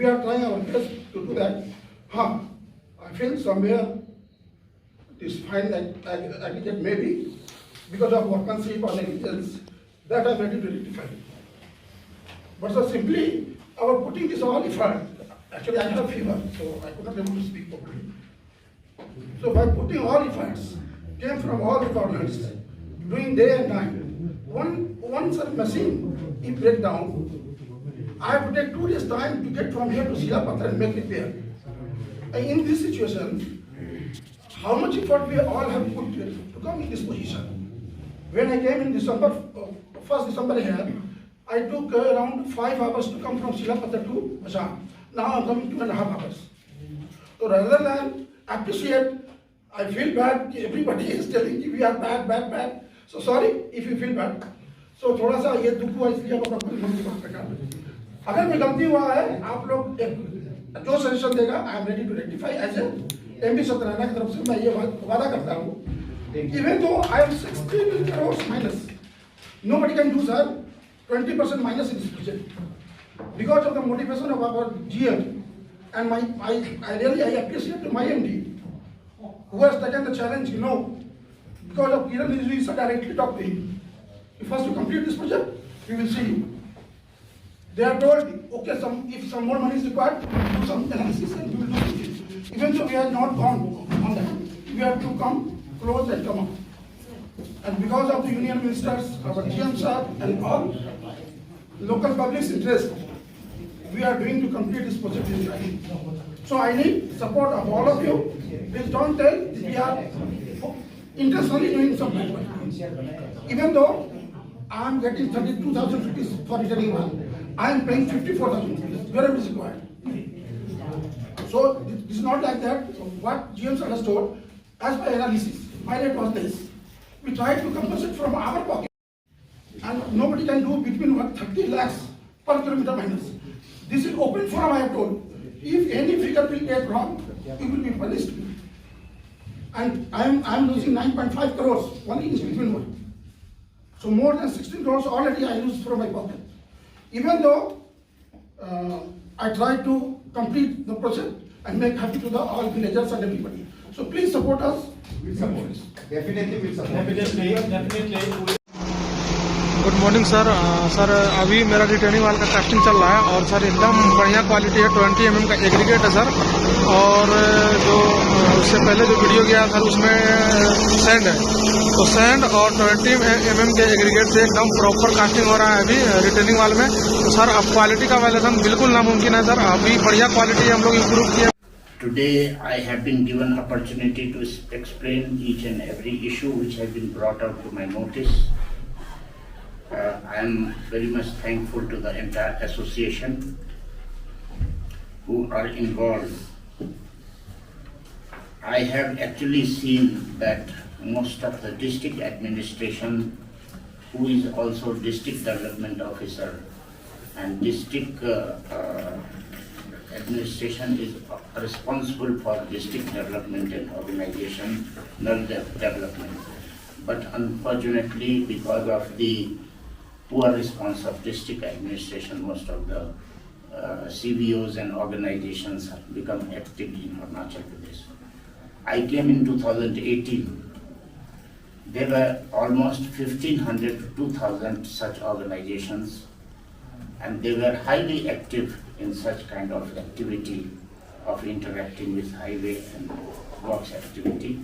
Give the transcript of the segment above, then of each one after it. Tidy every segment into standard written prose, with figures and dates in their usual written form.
we are trying our best to do that. I feel somewhere this fine aggregate maybe because of workmanship or negligence that I am ready to rectify. But so simply our putting this all effort, actually I have fever, so I could not be able to speak properly. So by putting all efforts, came from all the corners, doing day and night. Once a machine is break down, I have to take 2 days time to get from here to Silapatra and make repair. And in this situation, how much effort we all have put to come in this position. When I came in December, 1st December here, I took around 5 hours to come from Silapatra to Assam. Now I am coming 2.5 hours. So rather than appreciate, I feel bad. Everybody is telling me we are bad. So sorry if you feel bad. So थोड़ा सा ये दुख हुआ इसलिए आप अपनी मन की बात रखा। अगर मैं गलती हुआ है, आप लोग जो सजेशन देगा, I am ready to rectify as a MV Satyanarayan की तरफ से मैं ये वादा करता हूँ। Even though I am 16 crores minus, nobody can do sir 20% minus in this project because of the motivation of our GM and I really appreciate my MD who has taken the challenge. Because of Kiran is I directly talked to him. First to complete this project, we will see. They are told, okay, if some more money is required, do some analysis and we will do it. Even though we have not gone on that, we have to come close and come up. And because of the union ministers, our GM sir and all local public's interest, we are doing to complete this project in time. So I need support of all of you. Please don't tell we are intentionally doing some bad work. Even though I am getting 32,000 rupees for returning one, I am paying 54,000 rupees wherever it is required. So it is not like that. So what GM sir has told, as per analysis, my rate was this. We tried to compensate from our pocket, and nobody can do between 30 lakhs per kilometer minus. This is open forum, I have told. If any figure will get wrong, it will be punished. And I am losing 9.5 crores only in between one. So more than 16 crores already I lose from my pocket. Even though I try to complete the project and make happy to the all villagers and everybody. So please support us. We'll support us. Definitely will support. Definitely. Good morning sir. Sir अभी मेरा returning वाल का casting चल रहा है और sir एकदम बढ़िया क्वालिटी है। 20 mm का एग्रीगेट है सर, और जो उससे पहले जो वीडियो गया सर उसमें सैंड है, तो सैंड और 20 mm के एग्रीगेट से एकदम प्रॉपर कास्टिंग हो रहा है अभी रिटर्निंग वाल में। तो सर अब क्वालिटी का वायलेशन बिल्कुल नामुमकिन है सर, अभी बढ़िया क्वालिटी हम लोग इम्प्रूव किया। Today I have been given opportunity to explain each and every issue which has been brought out to my notice. I am very much thankful to the entire association who are involved. I have actually seen that most of the district administration, who is also district development officer, and district administration is responsible for district development and organizational development. But unfortunately, because of the poor response of district administration, most of the CVOs and organizations have become active in Arunachal Pradesh. I came in 2018. There were almost 1,500 to 2,000 such organizations, and they were highly active in such kind of activity of interacting with highway and works activity.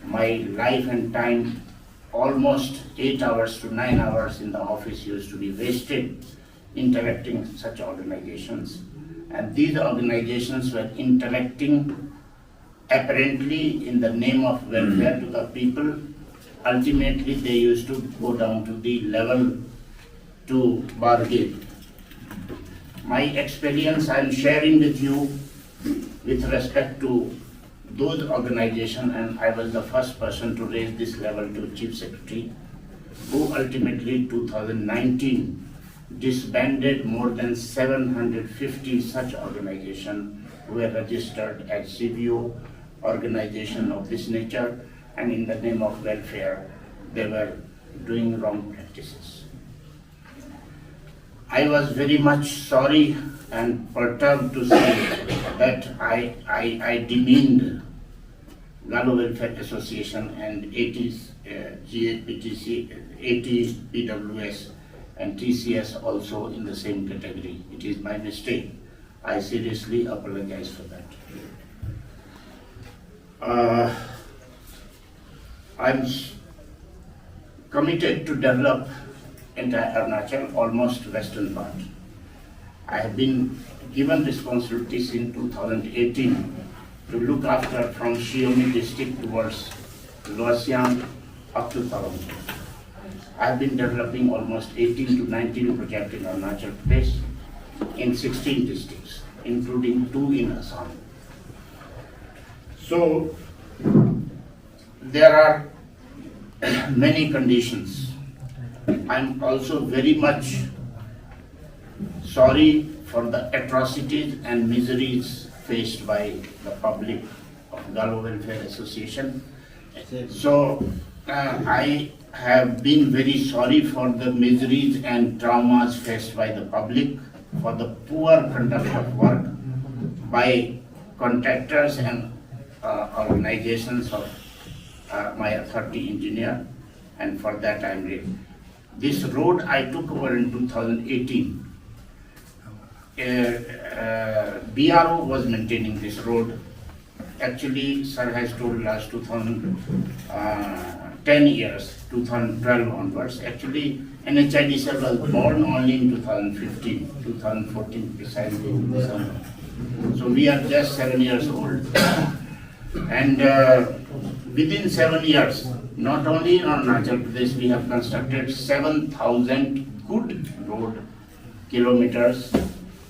My life and time, almost 8 hours to 9 hours in the office used to be wasted interacting with such organizations. And these organizations were interacting apparently in the name of welfare to the people. Ultimately, they used to go down to the level to bargain. My experience I am sharing with you with respect to those organizations, and I was the first person to raise this level to Chief Secretary, who ultimately in 2019 disbanded more than 750 such organizations who were registered as CVO organization of this nature, and in the name of welfare they were doing wrong practices. I was very much sorry and perturbed to see that I demeaned Galo Welfare Association and 80s, GAPTC, 80 PWS and TCS also in the same category. It is my mistake. I seriously apologize for that. I'm committed to develop entire Arunachal, almost western part. I have been given responsibilities in 2018 to look after from Shiomi district towards Lower Siam up to Tarong. I have been developing almost 18 to 19 projects in Arunachal Pradesh in 16 districts, including 2 in Assam. So there are many conditions. I'm also very much sorry for the atrocities and miseries faced by the public of Galo Welfare Association. So I have been very sorry for the miseries and traumas faced by the public, for the poor conduct of work by contractors and organizations of my authority engineer, and for that I am ready. This road I took over in 2018. BRO was maintaining this road. Actually, sir has told last 10 years, 2012 onwards. Actually, NHIDCL was born only in 2015, 2014 precisely in December. So we are just 7 years old. And within 7 years, not only in Arunachal Pradesh, we have constructed 7,000 good road kilometers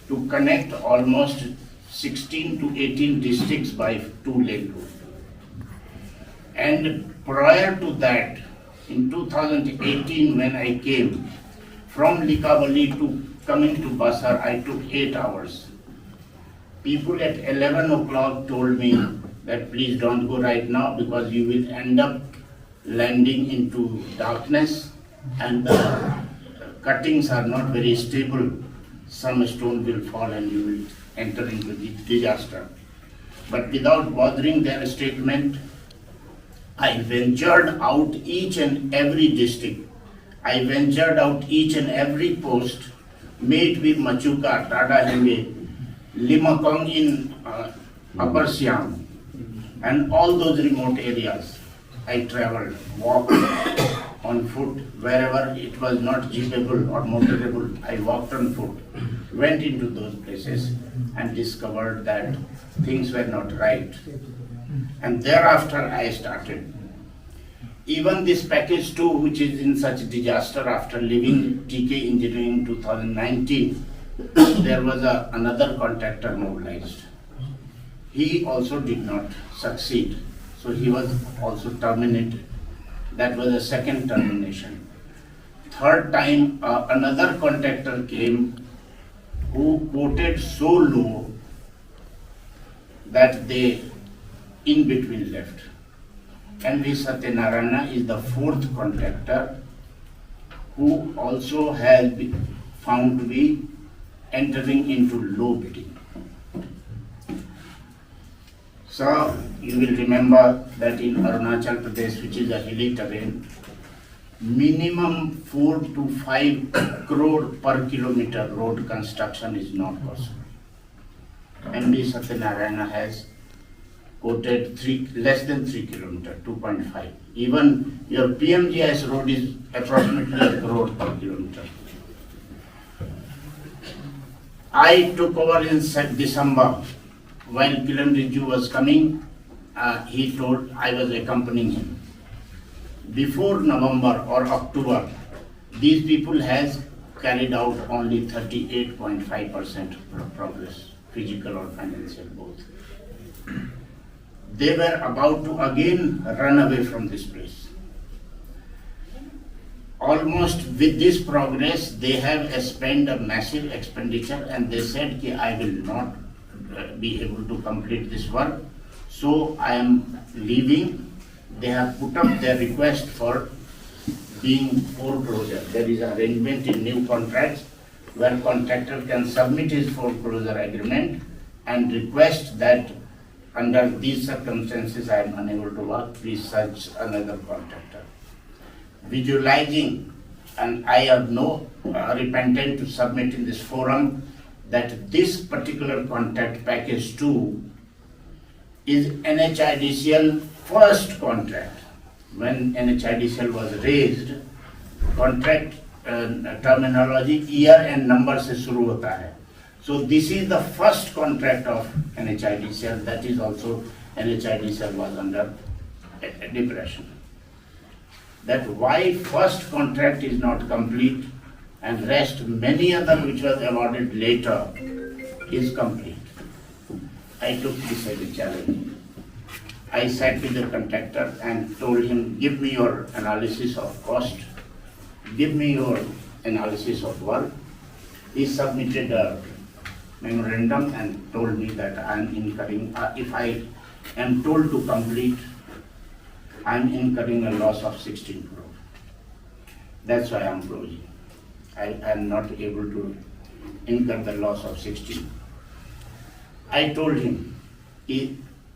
to connect almost 16 to 18 districts by 2-lane road. And prior to that, in 2018 when I came from Likavali to coming to Basar, I took 8 hours. People at 11 o'clock told me that please don't go right now because you will end up landing into darkness and the cuttings are not very stable. Some stone will fall and you will enter into the disaster. But without bothering their statement, I ventured out each and every district. I ventured out each and every post, made with Machuka, Tada Hembe, Limakong in Upper Siam, and all those remote areas. I traveled, walked on foot, wherever it was not jeepable or motorable, I walked on foot, went into those places and discovered that things were not right. And thereafter I started. Even this package 2, which is in such disaster after leaving TK Engineering in 2019, there was another contractor mobilized. He also did not succeed. So he was also terminated. That was a second termination. Third time, another contractor came who quoted so low that they in between left. MV Satyanarayana is the 4th contractor who also has been found to be entering into low bidding. So you will remember that in Arunachal Pradesh, which is a hilly terrain, minimum 4 to 5 crore per kilometer road construction is not possible. MD Satyanarayana has quoted less than 3 kilometers, 2.5. Even your PMGIS road is approximately a crore per kilometer. I took over in December. While Kiran Riju was coming, he told I was accompanying him. Before November or October, these people has carried out only 38.5% progress, physical or financial both. They were about to again run away from this place. Almost with this progress, they have spent a massive expenditure and they said, I will not be able to complete this work, so I am leaving. They have put up their request for being foreclosure. There is arrangement in new contracts where contractor can submit his foreclosure agreement and request that under these circumstances I am unable to work, please search another contractor. Visualizing, and I have no repentant to submit in this forum, that this particular contract package 2 is NHIDCL first contract. When NHIDCL was raised, contract terminology year and number से शुरू होता है. So this is the first contract of NHIDCL. That is also NHIDCL was under depression. That why first contract is not complete and rest many other which was awarded later is complete. I took this as a challenge. I sat with the contractor and told him, give me your analysis of cost, give me your analysis of work. He submitted a memorandum and told me that I am incurring, if I am told to complete, I am incurring a loss of 16 crore. That's why I am closing. I am not able to incur the loss of 16. I told him,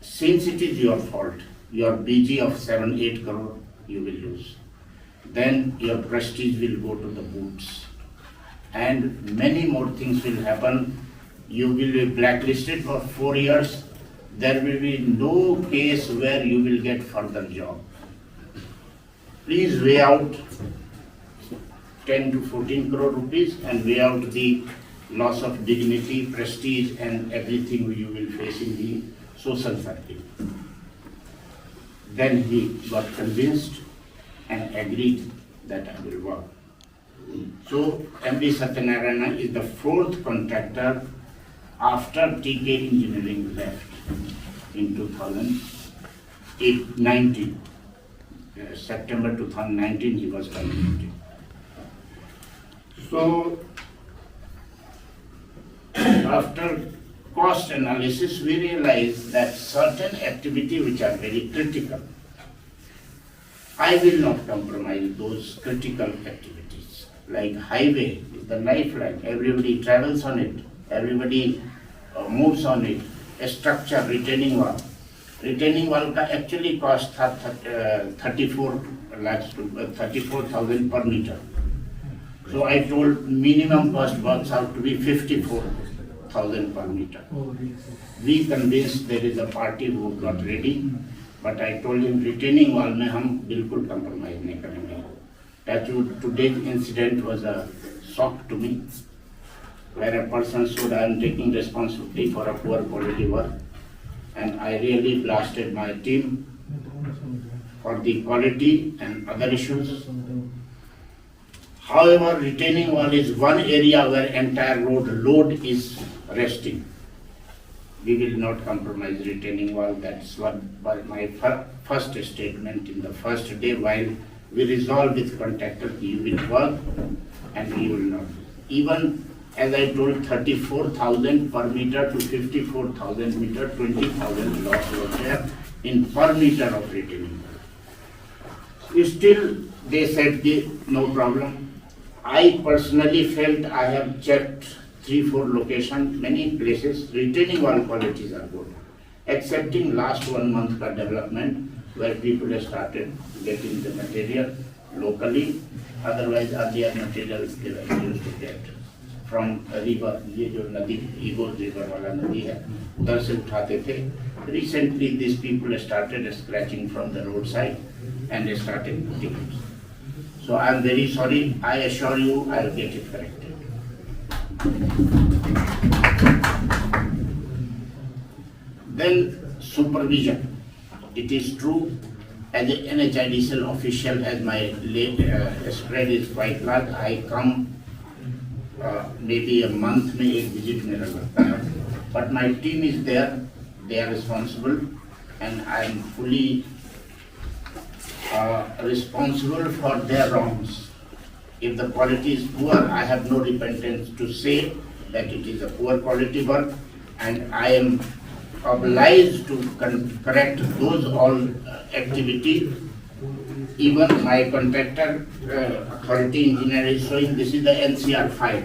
since it is your fault, your BG of 7-8 crore you will lose. Then your prestige will go to the boots. And many more things will happen. You will be blacklisted for 4 years. There will be no case where you will get further job. Please weigh out 10 to 14 crore rupees and weigh out the loss of dignity, prestige and everything you will face in the social circle. Then he got convinced and agreed that I will work. So MV Satyanarayana is the 4th contractor after TK Engineering left in 2019. September 2019 he was terminated. So after cost analysis, we realize that certain activity which are very critical, I will not compromise those critical activities. Like highway is the lifeline, everybody travels on it, everybody moves on it. A structure, retaining wall. Retaining wall का actually cost 34,000 per meter. So I told minimum cost works out to be 54,000 per meter. We convinced there is a party who got ready, but I told him retaining wall में हम बिल्कुल compromise नहीं करेंगे. Today's incident was a shock to me, where a person said I am taking responsibility for a poor quality work, and I really blasted my team for the quality and other issues. However, retaining wall is one area where entire road load is resting. We will not compromise retaining wall. That's what was my first statement in the first day while we resolved with contractor, you will work and we will not. Even as I told 34,000 per meter to 54,000 meter, 20,000 loss was there in per meter of retaining wall. Still, they said no problem. I personally felt I have checked 3-4 locations, many places, retaining wall qualities are good. Excepting last 1 month ka development where people have started getting the material locally, otherwise earlier materials they were used to get from a river, ये जो नदी Igor river वाला नदी है, उधर से उठाते थे. Recently these people started scratching from the roadside and they started putting it. So I am very sorry. I assure you I will get it corrected. Then supervision. It is true, as an NHIDCL official, as my spread is quite large, I come maybe a month में एक visit मेरा लगता है. But my team is there. They are responsible, and I am fully responsible for their wrongs. If the quality is poor, I have no repentance to say that it is a poor quality work, and I am obliged to correct those all activity. Even my contractor authority engineer is showing this is the NCR file.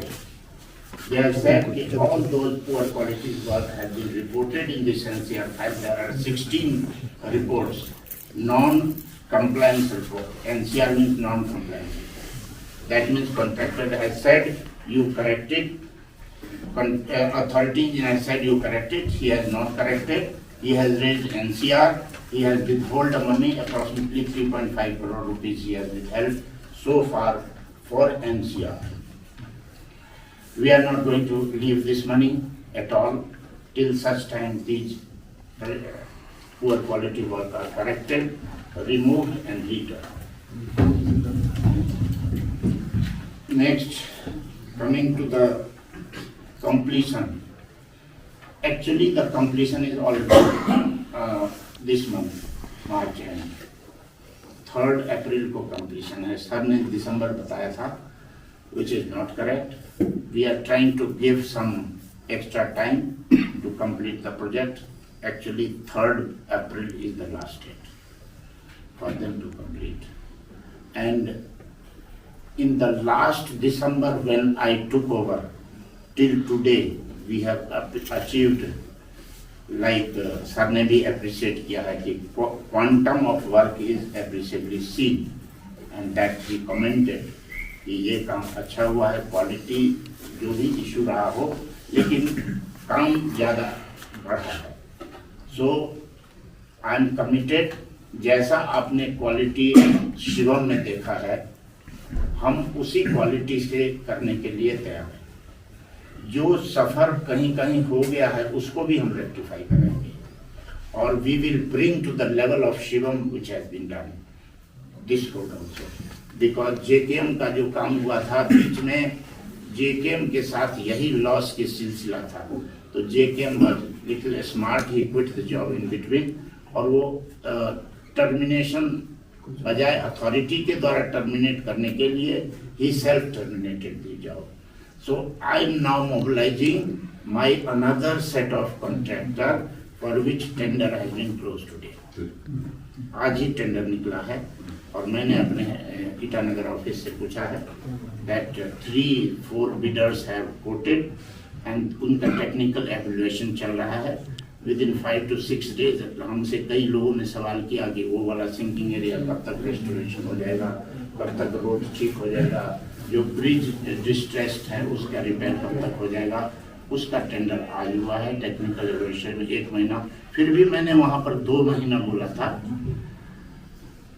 They have said that all those poor quality work have been reported in this NCR file. There are 16 reports, non-compliance report. NCR means non-compliance report. That means contractor has said you corrected, authority has said you corrected, he has not corrected, he has raised NCR, he has withheld the money, approximately 3.5 crore rupees he has withheld so far for NCR. We are not going to leave this money at all till such time these poor quality work are corrected, removed and returned. Next, coming to the completion. Actually, the completion is already this month, March end. 3rd April को completion है. Sir ने December बताया था, which is not correct. We are trying to give some extra time to complete the project. Actually, 3rd April is the last date for them to complete. And in the last December when I took over, till today, we have achieved, like Sir ने भी appreciate किया है कि quantum of work is appreciably seen, and that he commented कि ये काम अच्छा हुआ है, क्वालिटी जो भी इशू रहा हो, लेकिन काम ज़्यादा बढ़ा है. So I am committed. जैसा आपने क्वालिटी शिवम में देखा है, हम उसी क्वालिटी से करने के लिए तैयार हैं. जो सफर कहीं कहीं हो गया है उसको भी हम रेक्टिफाई करेंगे और we will bring to the level of Shivam which has been done this road also, because JKM का जो काम हुआ था बीच में, जेकेएम के साथ यही लॉस के सिलसिला था. तो JKM was little smart, he quit the job in between, और वो टर्मिनेशन बजाय अथॉरिटी के द्वारा टर्मिनेट करने के लिए ही self terminated the job. So I am now mobilizing my another set of contractor for which tender has been closed today. आज ही टेंडर निकला है और मैंने अपने ईटानगर ऑफिस से पूछा है that 3-4 bidders have quoted and उनका टेक्निकल एवल्यूएशन चल रहा है. Within 5 to 6 days हमसे कई लोगों ने सवाल किया कि वो वाला सिंकिंग एरिया कब तक रेस्टोरेशन हो जाएगा, कब तक रोड ठीक हो जाएगा, जो ब्रिज डिस्ट्रेस्ड है उसका रिपेयर कब तक हो जाएगा. उसका टेंडर आज हुआ है, टेक्निकल एवल्यूएशन में 1 महीना. फिर भी मैंने वहाँ पर 2 महीना बोला था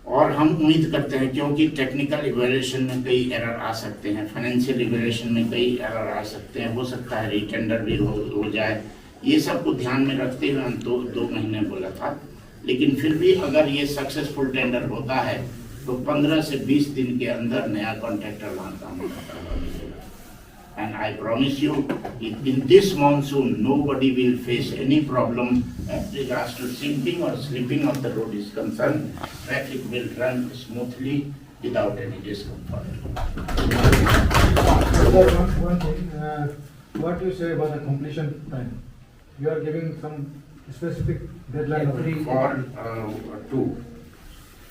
और हम उम्मीद करते हैं क्योंकि टेक्निकल इवैल्यूएशन में कई एरर आ सकते हैं, फाइनेंशियल इवैल्यूएशन में कई एरर आ सकते हैं, हो सकता है रीटेंडर भी हो जाए. ये सब को ध्यान में रखते हुए हम 2 महीने बोला था. लेकिन फिर भी अगर ये सक्सेसफुल टेंडर होता है तो 15 से 20 दिन के अंदर नया कॉन्ट्रैक्टर वहाँ काम करवा देगा. And I promise you, in this monsoon, nobody will face any problem as regards to sinking or slipping of the road is concerned. Traffic will run smoothly without any discomfort. One thing, what you say about the completion time? You are giving some specific deadline of 3 For 2.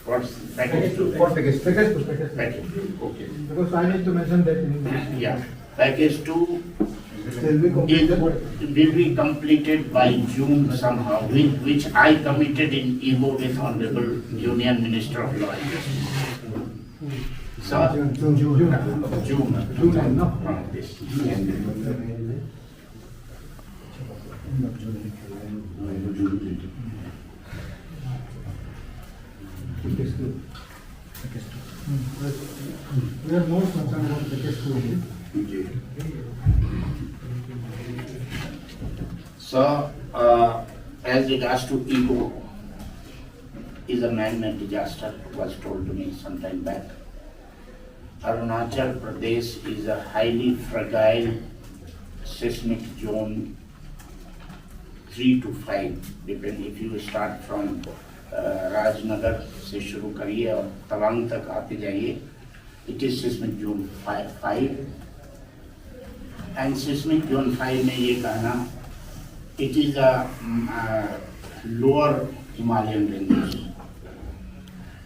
For package 2. For package 2. Package 2. Okay. Because I need to mention that in English. Yeah. Package 2 will be completed by June somehow, which I committed in Igbo with Honorable Union Minister of Law. Sir? June. No. This. We are more concerned about package 2. So, as regards to Igbo, is a man-made disaster, was told to me some time back. Arunachal Pradesh is a highly fragile seismic zone, 3 to 5, depending if you start from Rajnagar से शुरू करिए और तवांग तक आते जाइए. It is seismic zone 5 and seismic zone 5 में ये कहना, it is a lower Himalayan ranges.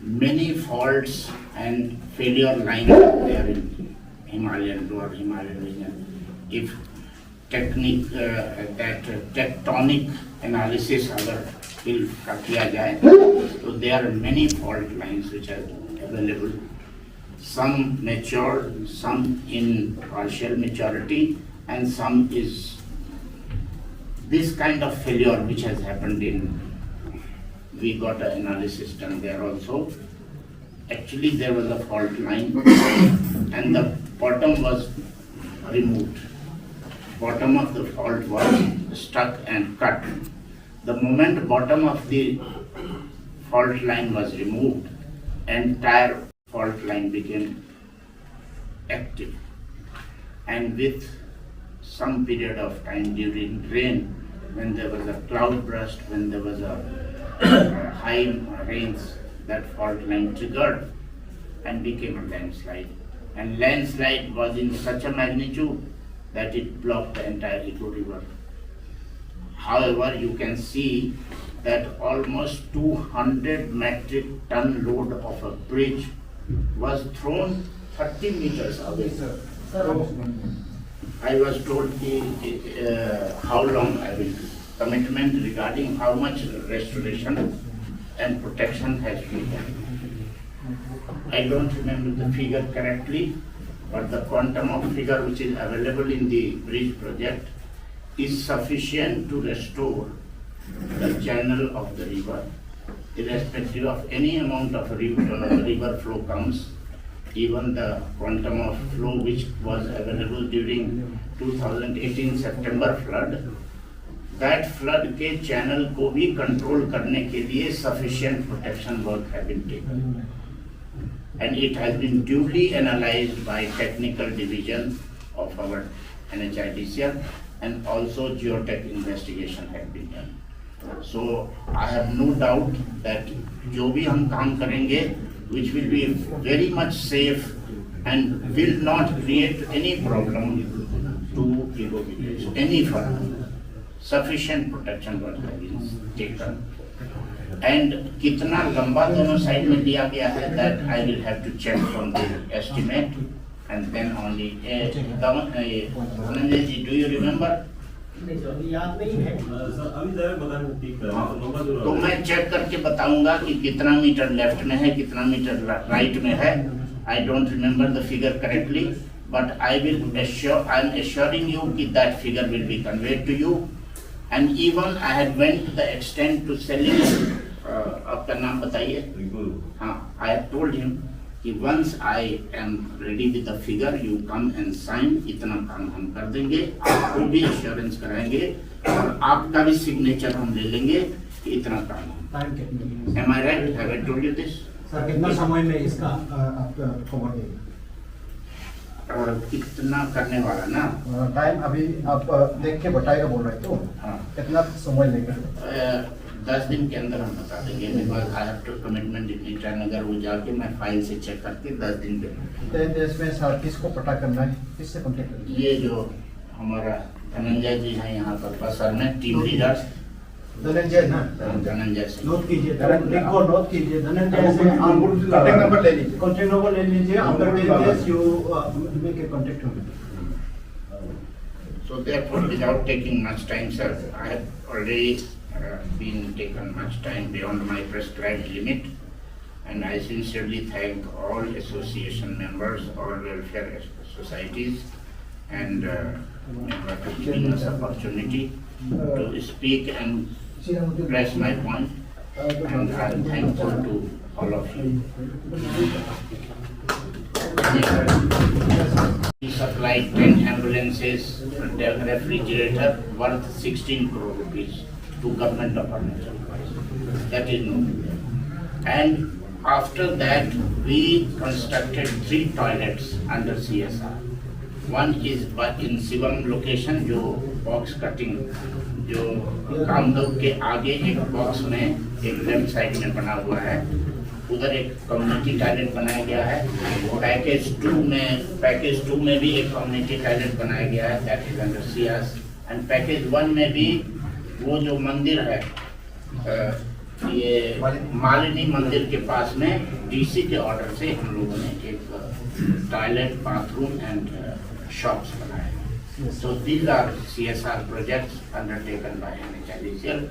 Many faults and failure lines are there in lower Himalayan region. If technique, that tectonic analysis अगर का किया जाए तो there are many fault lines which are available. Some mature, some in partial maturity, and some is this kind of failure which has happened in. We got an analysis done there also. Actually, there was a fault line, and the bottom was removed. Bottom of the fault was stuck and cut. The moment bottom of the fault line was removed, entire fault line became active. And with some period of time during rain, when there was a cloud burst, when there was a high rains, that fault line triggered and became a landslide. And landslide was in such a magnitude that it blocked the entire Eco River. However, you can see that almost 200 metric ton load of a bridge was thrown 30 meters away. I was told how long I will do. Commitment regarding how much restoration and protection has been done. I don't remember the figure correctly, but the quantum of figure which is available in the bridge project is sufficient to restore the channel of the river, irrespective of any amount of river flow comes. Even the quantum of flow which was available during 2018 September flood, that flood के channel को भी control करने के लिए sufficient protection work have been taken, and it has been duly analyzed by technical division of our NHIDCL, and also geotech investigation have been done. So I have no doubt that जो भी हम काम करेंगे, which will be very much safe and will not create any problem to Eco Village any further. Sufficient protection work has been taken. And कितना लंबा दोनों side में दिया गया है, that I will have to check from the estimate, and then only. Dhananjay ji, do you remember? याद नहीं है सर, अभी जरा बताना ठीक है। तो मैं चेक करके बताऊंगा कि कितना मीटर लेफ्ट में है, कितना मीटर राइट में है. I don't remember the figure correctly, but I am assuring you that figure will be conveyed to you. And even I had went to the extent to selling. आपका नाम बताइए. हाँ, I have told him कि once I am ready with the figure, you come and sign. इतना काम हम कर देंगे, आपको भी assurance कराएंगे और आपका भी signature हम ले लेंगे कि इतना काम हम. Am I right? Have I told you this? Sir कितना समय में इसका आप खबर देंगे? कितना करने वाला ना? टाइम अभी आप देख के बताएगा बोल रहे तो कितना समय लेगा? 10 दिन के अंदर हम बता देंगे. Because I have to commitment in अगर वो जाके मैं फाइल से चेक करके 10 दिन पे. इसमें सर किसको पता करना है, किससे कॉन्टेक्ट करना है? ये जो हमारा धनंजय जी हैं यहाँ पर बसर में टीम लीडर. धनंजय ना? धनंजय से नोट कीजिए, लिखो नोट कीजिए. धनंजय से आप कॉन्टेक्ट नंबर ले लीजिए. कॉन्टेक्ट नंबर ले लीजिए. After this you make a contact with. So therefore, without taking much time, sir, I have already been taken much time beyond my prescribed limit, and I sincerely thank all association members, all welfare societies, and for giving us opportunity to speak and press my point, and I am thankful to all of you. We supplied 10 ambulances, a refrigerator worth 16 crore rupees to government of Arunachal Pradesh. That is known. And after that, we constructed 3 toilets under CSR. One is in Shivam location, जो box cutting, जो कामदोग के आगे एक box में एक left side में बना हुआ है, उधर एक कम्युनिटी टॉयलेट बनाया गया है. पैकेज 2 में भी एक कम्युनिटी टॉयलेट बनाया गया है, that is under CS. And package 1 में भी वो जो मंदिर है, ये मालिनी मंदिर के पास में डीसी के ऑर्डर से हम लोगों ने एक टॉयलेट, बाथरूम एंड शॉप्स बनाए. Yes. So these are CSR projects undertaken by NHIDCL